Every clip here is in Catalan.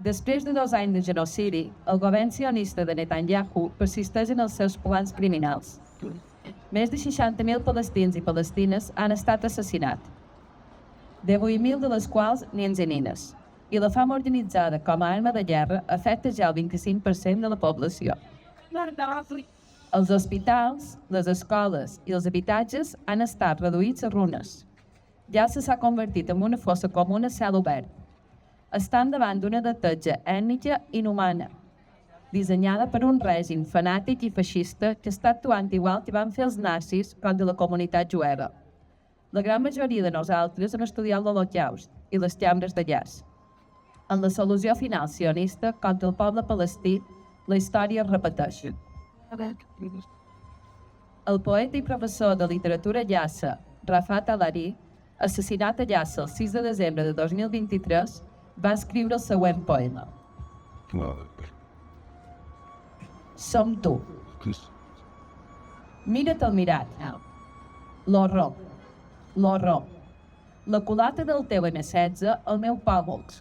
Després de 2 anys de genocidi, el govern sionista de Netanyahu persisteix en els seus plans criminals. Més de 60.000 palestins i palestines han estat assassinats, 18.000 de les quals nens i nines, i la fam organitzada com a arma de guerra afecta ja el 25% de la població. Els hospitals, les escoles i els habitatges han estat reduïts a runes. Ja s'ha convertit en una fossa comuna a cel obert. Estan davant d'una neteja ètnica inhumana, dissenyada per un règim fanàtic i feixista que està actuant igual que van fer els nazis contra la comunitat jueva. La gran majoria de nosaltres hem estudiat l'Holocaust i les cambres de gas. En la solució final sionista contra el poble palestí, la història es repeteix. El poeta i professor de literatura Yasser, Rafat Hariri, assassinat a Yasser el 6 de desembre de 2023, va escriure el següent poema. Som tu. Mira't al mirat. L'horror. L'horror. La culata del teu M16 al meu pòmuls.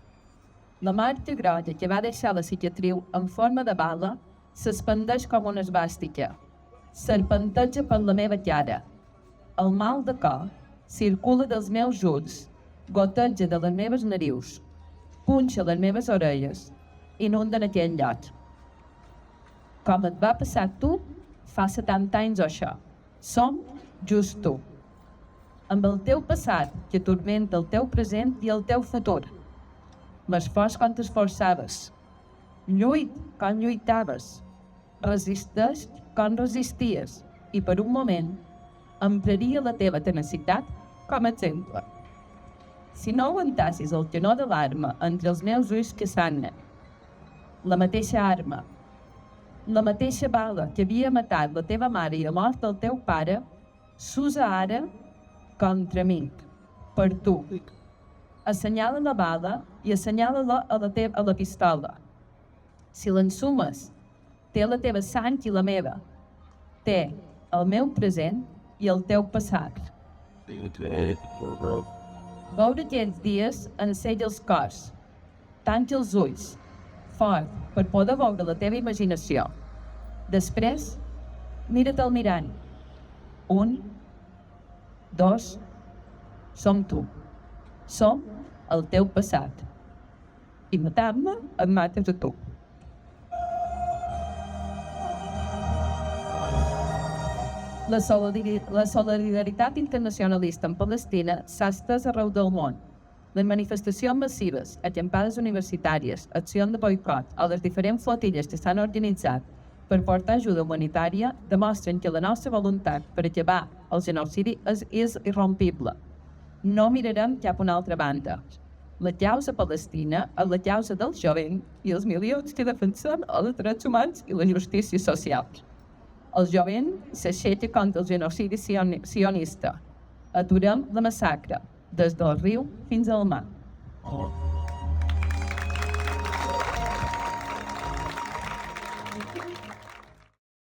La marca groga que va deixar la cicatriu en forma de bala s'expandeix com una esvàstica. Serpenteja per la meva cara. El mal de cor circula dels meus ulls, goteja de les meves narius, punxa les meves orelles, inunden aquell lloc. Com et va passar a tu, fa 70 anys o això. Som just tu. Amb el teu passat que atormenta el teu present i el teu futur. M'esforç quan t'esforçaves. Lluit com lluitaves. Resisteix com resisties. I per un moment empraria la teva tenacitat com a exemple. Si no aguantassis el canó de l'arma entre els meus ulls que sagnen, la mateixa arma, la mateixa bala que havia matat la teva mare i la mort del teu pare, s'usa ara contra mi, per tu. Assenyala la bala i assenyala-la a la pistola. Si l'ensumes, té la teva sang i la meva. Té el meu present i el teu passat. Veure aquells dies ensella els cors. Tanca els ulls, fort, per poder veure la teva imaginació. Després, mira't al mirall. 1, 2, som tu. Som el teu passat. I matant-me, et mates a tu. La solidaritat internacionalista en Palestina s'ha estès arreu del món. Les manifestacions massives, acampades universitàries, accions de boicot o les diferents flotilles que s'han organitzat per portar ajuda humanitària demostren que la nostra voluntat per acabar el genocidi és irrompible. No mirarem cap a una altra banda. La causa palestina és la causa del jovent i els milions que defensen els drets humans i la justícia social. El jovent s'aixeca contra el genocidi sionista. Aturem la massacre, des del riu fins al mar.